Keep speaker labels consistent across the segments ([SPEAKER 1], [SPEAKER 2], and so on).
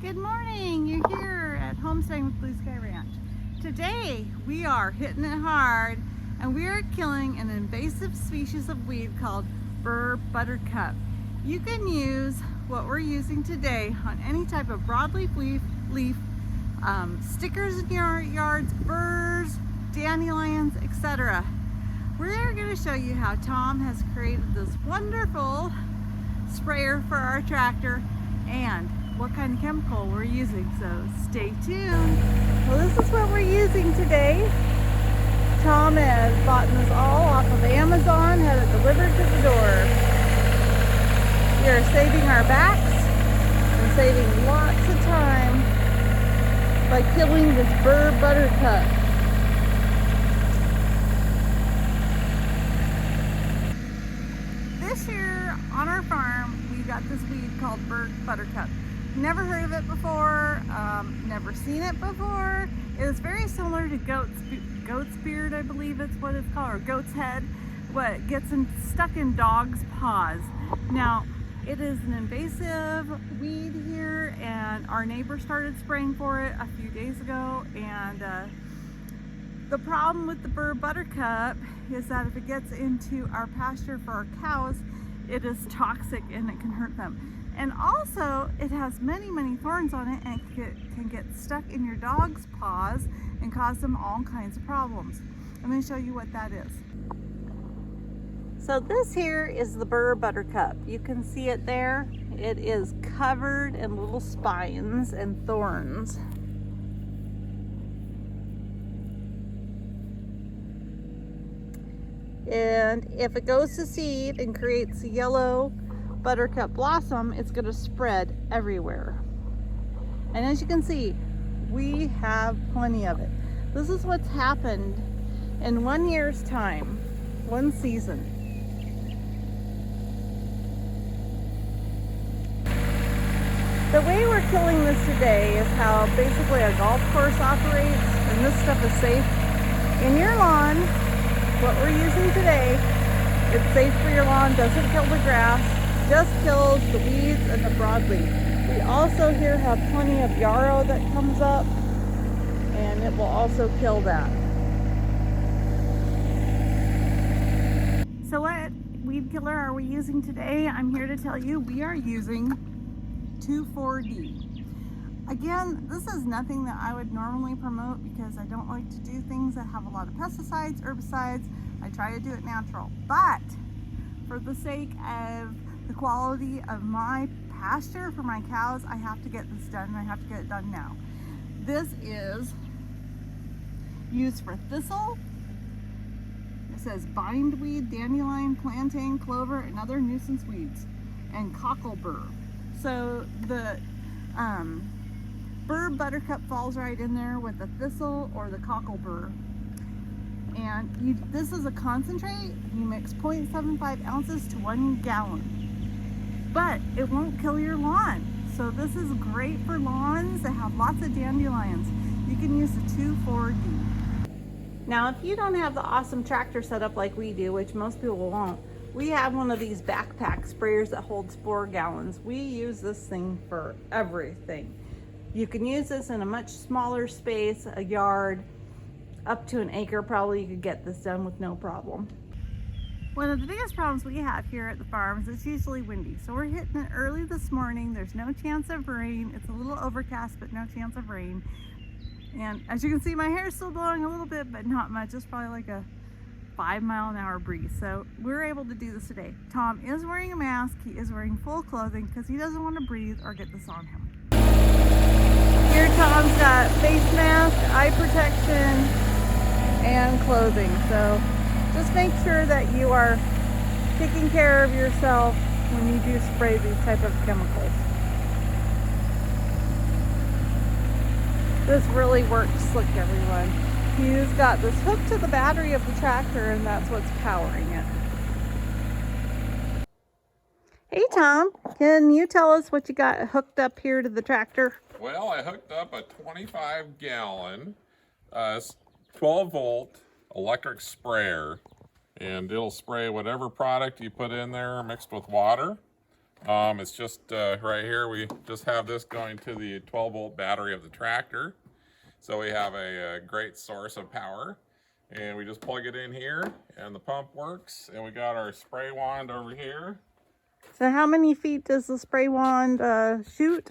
[SPEAKER 1] Good morning, you're here at Homesteading with Blue Sky Ranch. Today we are hitting it hard and we are killing an invasive species of weed called Bur Buttercup. You can use what we're using today on any type of broadleaf leaf, stickers in your yards, burrs, dandelions, etc. We're going to show you how Tom has created this wonderful sprayer for our tractor and what kind of chemical we're using, so stay tuned. Well, this is what we're using today. Tom has bought this all off of Amazon, had it delivered to the door. We are saving our backs and saving lots of time by killing this Bur Buttercup. This year on our farm, we got this weed called Bur Buttercup. Never heard of it before, never seen it before. It is very similar to goat's beard, I believe it's what it's called, or goat's head, what gets stuck in dogs' paws. Now, it is an invasive weed here, and our neighbor started spraying for it a few days ago, and the problem with the Bur Buttercup is that if it gets into our pasture for our cows, it is toxic and it can hurt them. And also, it has many, many thorns on it, and it can get stuck in your dog's paws and cause them all kinds of problems. I'm going to show you what that is. So this here is the Bur Buttercup. You can see it there. It is covered in little spines and thorns. And if it goes to seed and creates a yellow buttercup blossom, it's going to spread everywhere. And as you can see, we have plenty of it. This is what's happened in 1 year's time, one season. The way we're killing this today is how basically a golf course operates, and this stuff is safe in your lawn. What we're using today, it's safe for your lawn, doesn't kill the grass, just kills the weeds and the broadleaf. We also here have plenty of yarrow that comes up, and it will also kill that. So what weed killer are we using today? I'm here to tell you we are using 2,4-D. Again, this is nothing that I would normally promote because I don't like to do things that have a lot of pesticides, herbicides. I try to do it natural, but for the sake of the quality of my pasture for my cows, I have to get this done, and I have to get it done now. This is used for thistle. It says bindweed, dandelion, plantain, clover, and other nuisance weeds, and cocklebur. So the Bur Buttercup falls right in there with the thistle or the cocklebur. And this is a concentrate. You mix 0.75 ounces to 1 gallon. But it won't kill your lawn. So this is great for lawns that have lots of dandelions. You can use the 2,4-D. Now, if you don't have the awesome tractor setup like we do, which most people won't, we have one of these backpack sprayers that holds 4 gallons. We use this thing for everything. You can use this in a much smaller space, a yard, up to an acre probably you could get this done with no problem. One of the biggest problems we have here at the farm is it's usually windy. So we're hitting it early this morning. There's no chance of rain. It's a little overcast, but no chance of rain. And as you can see, my hair is still blowing a little bit, but not much. It's probably like a 5-mile-an-hour breeze. So we're able to do this today. Tom is wearing a mask. He is wearing full clothing because he doesn't want to breathe or get this on him. Here Tom's got face mask, eye protection, and clothing. So just make sure that you are taking care of yourself when you do spray these type of chemicals. This really works slick, everyone. He's got this hooked to the battery of the tractor, and that's what's powering it. Hey Tom, can you tell us what you got hooked up here to the tractor?
[SPEAKER 2] Well, I hooked up a 25-gallon, 12-volt electric sprayer, and it'll spray whatever product you put in there mixed with water. It's just right here. We just have this going to the 12-volt battery of the tractor. So we have a great source of power. And we just plug it in here and the pump works. And we got our spray wand over here.
[SPEAKER 1] So how many feet does the spray wand shoot?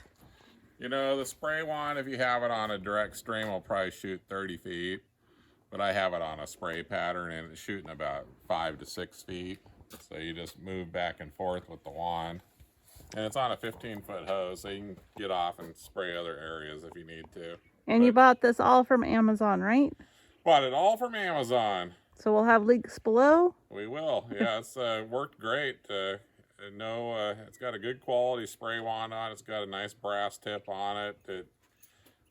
[SPEAKER 2] You know, the spray wand, if you have it on a direct stream, will probably shoot 30 feet. But I have it on a spray pattern and it's shooting about 5 to 6 feet. So you just move back and forth with the wand. And it's on a 15-foot hose, so you can get off and spray other areas if you need to.
[SPEAKER 1] And you bought this all from Amazon, right?
[SPEAKER 2] Bought it all from Amazon.
[SPEAKER 1] So we'll have links below.
[SPEAKER 2] We will. Yeah, it's worked great. It's got a good quality spray wand on it. It's got a nice brass tip on it.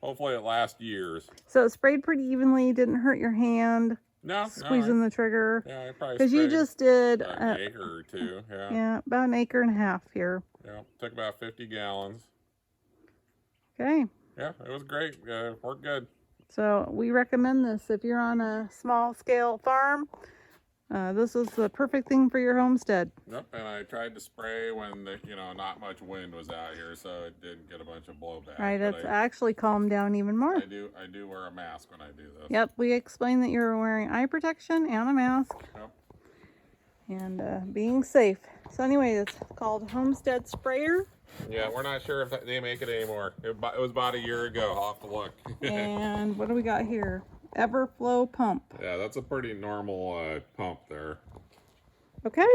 [SPEAKER 2] Hopefully it lasts years.
[SPEAKER 1] So it sprayed pretty evenly, didn't hurt your hand.
[SPEAKER 2] No,
[SPEAKER 1] squeezing the trigger.
[SPEAKER 2] Yeah, I probably
[SPEAKER 1] because you just did
[SPEAKER 2] an acre or two. Yeah.
[SPEAKER 1] Yeah, about an acre and a half here.
[SPEAKER 2] Yeah, took about 50 gallons.
[SPEAKER 1] Okay.
[SPEAKER 2] Yeah, it was great. Worked good.
[SPEAKER 1] So we recommend this if you're on a small scale farm. This is the perfect thing for your homestead.
[SPEAKER 2] Yep, and I tried to spray when not much wind was out here, so it didn't get a bunch of blowback.
[SPEAKER 1] Right, it's actually calmed down even more.
[SPEAKER 2] I do wear a mask when I do this.
[SPEAKER 1] Yep, we explained that you're wearing eye protection and a mask.
[SPEAKER 2] Yep.
[SPEAKER 1] And being safe. So anyway, it's called Homestead Sprayer.
[SPEAKER 2] Yeah, we're not sure if they make it anymore. It was about a year ago. I'll have to look.
[SPEAKER 1] And what do we got here? Everflow pump.
[SPEAKER 2] Yeah, that's a pretty normal pump there.
[SPEAKER 1] Okay.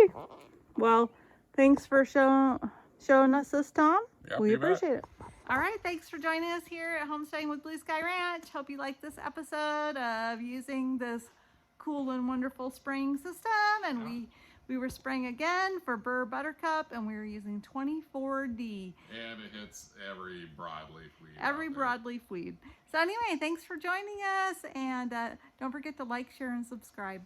[SPEAKER 1] Well, thanks for showing us this, Tom.
[SPEAKER 2] Yep,
[SPEAKER 1] We appreciate it.
[SPEAKER 3] All right, thanks for joining us here at Homesteading with Blue Sky Ranch. Hope you liked this episode of using this cool and wonderful spraying system. And we were spraying again for Bur Buttercup, and we were using 24D.
[SPEAKER 2] And it hits every broadleaf weed.
[SPEAKER 3] Every broadleaf weed. So anyway, thanks for joining us, and don't forget to like, share, and subscribe.